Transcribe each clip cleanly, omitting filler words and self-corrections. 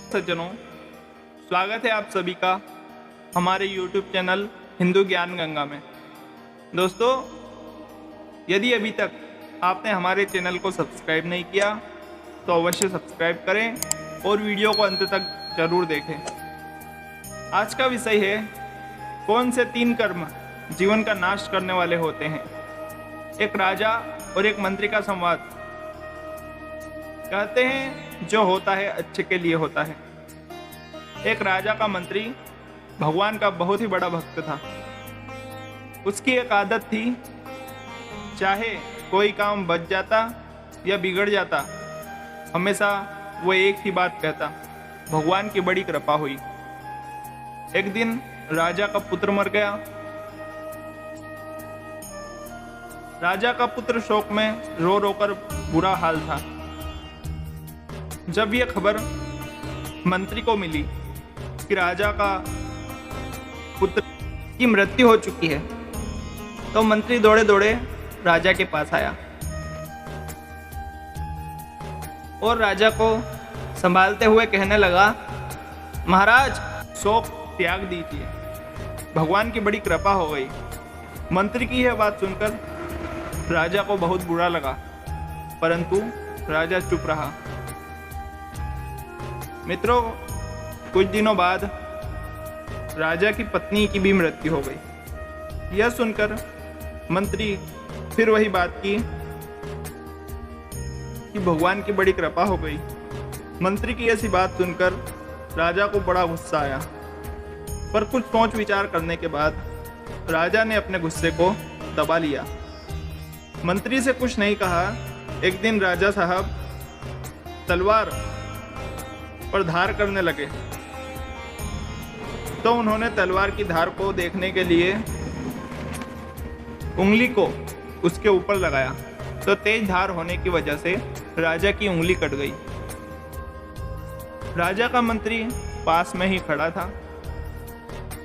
सज्जनों, स्वागत है आप सभी का हमारे YouTube चैनल हिंदू ज्ञान गंगा में। दोस्तों, यदि अभी तक आपने हमारे चैनल को सब्सक्राइब नहीं किया तो अवश्य सब्सक्राइब करें और वीडियो को अंत तक जरूर देखें। आज का विषय है, कौन से 3 कर्म जीवन का नाश करने वाले होते हैं। एक राजा और एक मंत्री का संवाद। कहते हैं जो होता है अच्छे के लिए होता है। एक राजा का मंत्री भगवान का बहुत ही बड़ा भक्त था। उसकी एक आदत थी, चाहे कोई काम बच जाता या बिगड़ जाता, हमेशा वो एक ही बात कहता, भगवान की बड़ी कृपा हुई। एक दिन राजा का पुत्र मर गया। राजा का पुत्र शोक में रो रो कर बुरा हाल था। जब यह खबर मंत्री को मिली कि राजा का पुत्र की मृत्यु हो चुकी है, तो मंत्री दौड़े दौड़े राजा के पास आया और राजा को संभालते हुए कहने लगा, महाराज, शोक त्याग दीजिए, भगवान की बड़ी कृपा हो गई। मंत्री की यह बात सुनकर राजा को बहुत बुरा लगा, परंतु राजा चुप रहा। मित्रों, कुछ दिनों बाद राजा की पत्नी की भी मृत्यु हो गई। यह सुनकर मंत्री फिर वही बात की कि भगवान की बड़ी कृपा हो गई। मंत्री की ऐसी बात सुनकर राजा को बड़ा गुस्सा आया, पर कुछ सोच विचार करने के बाद राजा ने अपने गुस्से को दबा लिया। मंत्री से कुछ नहीं कहा। एक दिन राजा साहब तलवार पर धार करने लगे, तो उन्होंने तलवार की धार को देखने के लिए उंगली को उसके ऊपर लगाया, तो तेज धार होने की वजह से राजा की उंगली कट गई। राजा का मंत्री पास में ही खड़ा था।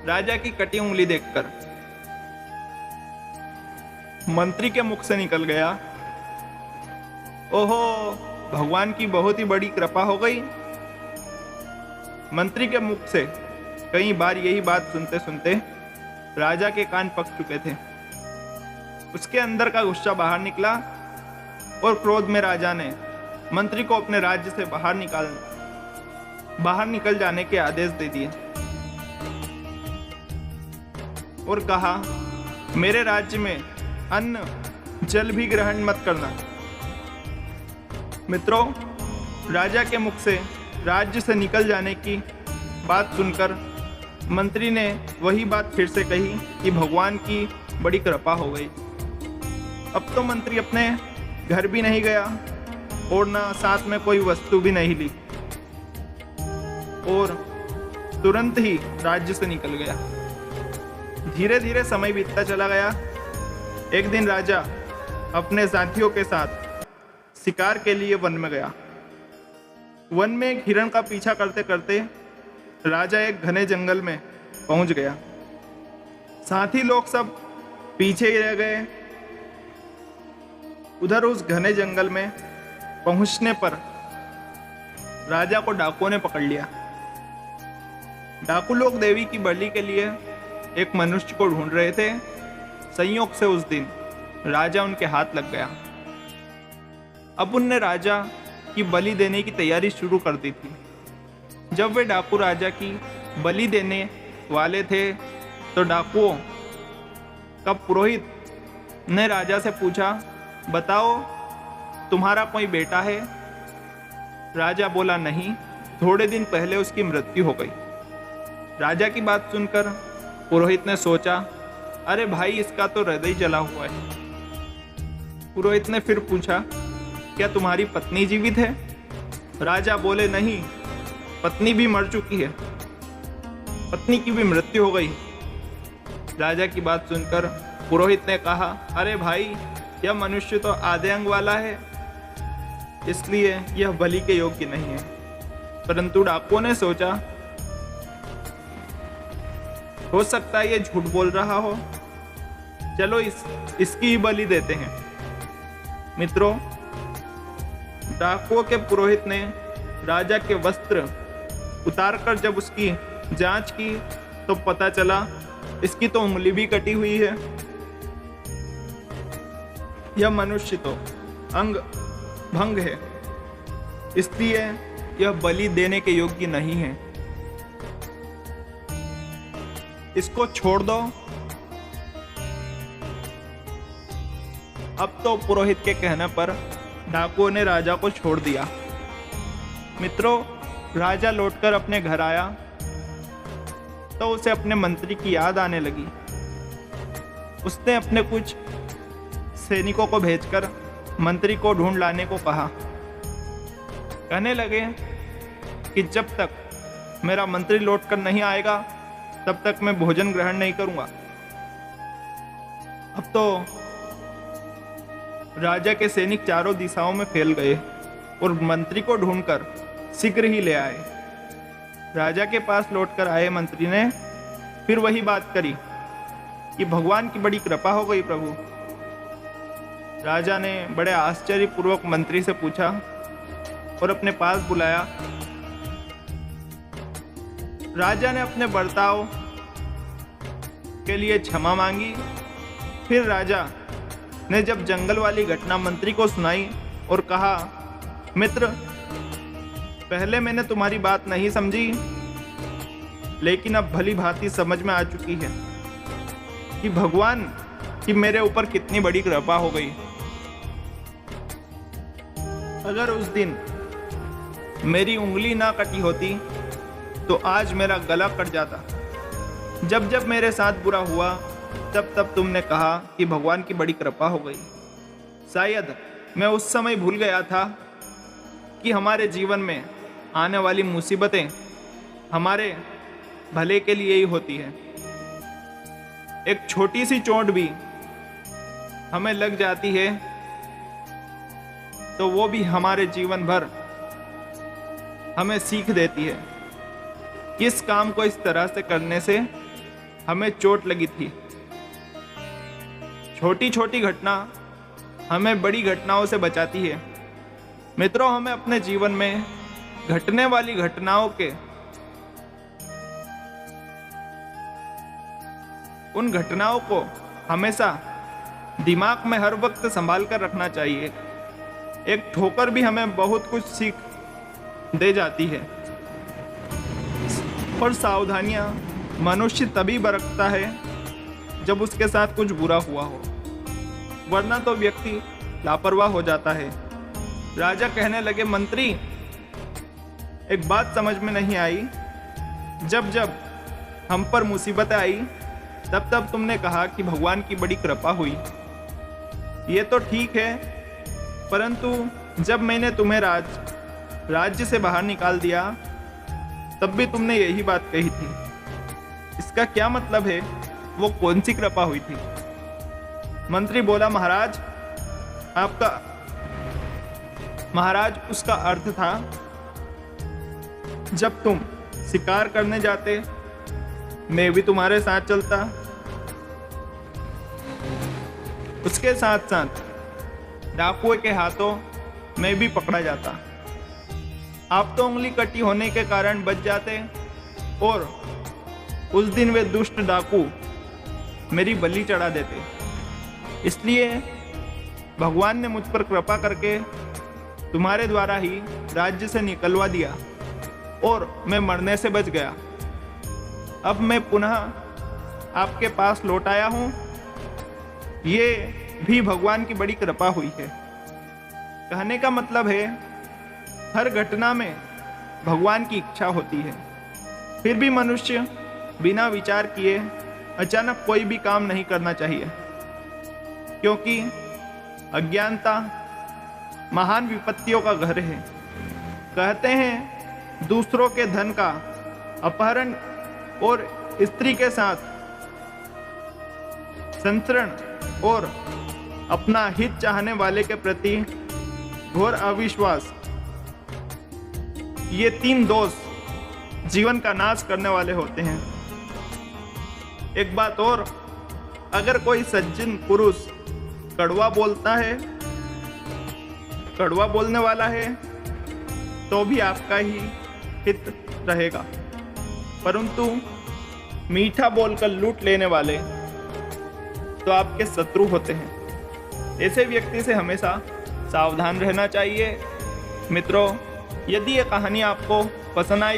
राजा की कटी उंगली देखकर मंत्री के मुख से निकल गया, ओहो, भगवान की बहुत ही बड़ी कृपा हो गई। मंत्री के मुख से कई बार यही बात सुनते सुनते राजा के कान पक चुके थे। उसके अंदर का गुस्सा बाहर निकला और क्रोध में राजा ने मंत्री को अपने राज्य से बाहर निकल जाने के आदेश दे दिए और कहा, मेरे राज्य में अन्न जल भी ग्रहण मत करना। मित्रों, राजा के मुख से राज्य से निकल जाने की बात सुनकर मंत्री ने वही बात फिर से कही कि भगवान की बड़ी कृपा हो गई। अब तो मंत्री अपने घर भी नहीं गया और ना साथ में कोई वस्तु भी नहीं ली और तुरंत ही राज्य से निकल गया। धीरे धीरे समय बीतता चला गया। एक दिन राजा अपने साथियों के साथ शिकार के लिए वन में गया। वन में एक हिरण का पीछा करते करते राजा एक घने जंगल में पहुंच गया। साथी लोग सब पीछे ही रह गए। उधर उस घने जंगल में पहुंचने पर राजा को डाकुओं ने पकड़ लिया। डाकू लोग देवी की बलि के लिए एक मनुष्य को ढूंढ रहे थे। संयोग से उस दिन राजा उनके हाथ लग गया। अब उनने राजा की बलि देने की तैयारी शुरू कर दी थी। जब वे डाकू राजा की बलि देने वाले थे, तो डाकुओं का पुरोहित ने राजा से पूछा, बताओ, तुम्हारा कोई बेटा है? राजा बोला, नहीं, थोड़े दिन पहले उसकी मृत्यु हो गई। राजा की बात सुनकर पुरोहित ने सोचा, अरे भाई, इसका तो हृदय जला हुआ है। पुरोहित ने फिर पूछा, क्या तुम्हारी पत्नी जीवित है? राजा बोले, नहीं, पत्नी भी मर चुकी है, पत्नी की भी मृत्यु हो गई। राजा की बात सुनकर पुरोहित ने कहा, अरे भाई, यह मनुष्य तो आधे अंग वाला है, इसलिए यह बलि के योग्य नहीं है। परंतु डाकुओं ने सोचा, हो सकता है ये झूठ बोल रहा हो, चलो इसकी ही बलि देते हैं। मित्रों, डाकुओं के पुरोहित ने राजा के वस्त्र उतार कर जब उसकी जांच की तो पता चला इसकी तो उंगली भी कटी हुई है। यह मनुष्य तो अंग भंग है, इसलिए यह बलि देने के योग्य नहीं है। इसको छोड़ दो। अब तो पुरोहित के कहने पर डाकुओं ने राजा को छोड़ दिया। मित्रों, राजा लौटकर अपने घर आया तो उसे अपने मंत्री की याद आने लगी। उसने अपने कुछ सैनिकों को भेजकर मंत्री को ढूंढ लाने को कहा। कहने लगे कि जब तक मेरा मंत्री लौटकर नहीं आएगा तब तक मैं भोजन ग्रहण नहीं करूंगा। अब तो राजा के सैनिक चारों दिशाओं में फैल गए और मंत्री को ढूंढकर शीघ्र ही ले आए। राजा के पास लौटकर आए मंत्री ने फिर वही बात करी कि भगवान की बड़ी कृपा हो गई प्रभु। राजा ने बड़े आश्चर्यपूर्वक मंत्री से पूछा और अपने पास बुलाया। राजा ने अपने बर्ताव के लिए क्षमा मांगी। फिर राजा ने जब जंगल वाली घटना मंत्री को सुनाई और कहा, मित्र, पहले मैंने तुम्हारी बात नहीं समझी, लेकिन अब भली भांति समझ में आ चुकी है कि भगवान की मेरे ऊपर कितनी बड़ी कृपा हो गई। अगर उस दिन मेरी उंगली ना कटी होती तो आज मेरा गला कट जाता। जब जब मेरे साथ बुरा हुआ तब तब तुमने कहा कि भगवान की बड़ी कृपा हो गई। शायद मैं उस समय भूल गया था कि हमारे जीवन में आने वाली मुसीबतें हमारे भले के लिए ही होती है। एक छोटी सी चोट भी हमें लग जाती है तो वो भी हमारे जीवन भर हमें सीख देती है। इस काम को इस तरह से करने से हमें चोट लगी थी। छोटी छोटी घटना हमें बड़ी घटनाओं से बचाती है। मित्रों, हमें अपने जीवन में घटने वाली घटनाओं के उन घटनाओं को हमेशा दिमाग में हर वक्त संभाल कर रखना चाहिए। एक ठोकर भी हमें बहुत कुछ सीख दे जाती है। और सावधानियां मनुष्य तभी बरतता है जब उसके साथ कुछ बुरा हुआ हो, वरना तो व्यक्ति लापरवाह हो जाता है। राजा कहने लगे, मंत्री, एक बात समझ में नहीं आई। जब जब हम पर मुसीबतें आई तब तब तुमने कहा कि भगवान की बड़ी कृपा हुई। ये तो ठीक है, परंतु जब मैंने तुम्हें राज्य से बाहर निकाल दिया तब भी तुमने यही बात कही थी। इसका क्या मतलब है? वो कौन सी कृपा हुई थी? मंत्री बोला, महाराज उसका अर्थ था, जब तुम शिकार करने जाते मैं भी तुम्हारे साथ चलता, उसके साथ साथ डाकुओं के हाथों मैं भी पकड़ा जाता। आप तो उंगली कटी होने के कारण बच जाते और उस दिन वे दुष्ट डाकू मेरी बलि चढ़ा देते। इसलिए भगवान ने मुझ पर कृपा करके तुम्हारे द्वारा ही राज्य से निकलवा दिया और मैं मरने से बच गया। अब मैं पुनः आपके पास लौट आया हूं। ये भी भगवान की बड़ी कृपा हुई है। कहने का मतलब है, हर घटना में भगवान की इच्छा होती है। फिर भी मनुष्य बिना विचार किए अचानक कोई भी काम नहीं करना चाहिए, क्योंकि अज्ञानता महान विपत्तियों का घर है। कहते हैं, दूसरों के धन का अपहरण और स्त्री के साथ संसरण और अपना हित चाहने वाले के प्रति घोर अविश्वास, ये 3 दोष जीवन का नाश करने वाले होते हैं। एक बात और, अगर कोई सज्जन पुरुष कड़वा बोलने वाला है तो भी आपका ही हित रहेगा, परंतु मीठा बोलकर लूट लेने वाले तो आपके शत्रु होते हैं। ऐसे व्यक्ति से हमेशा सावधान रहना चाहिए। मित्रों, यदि ये कहानी आपको पसंद आई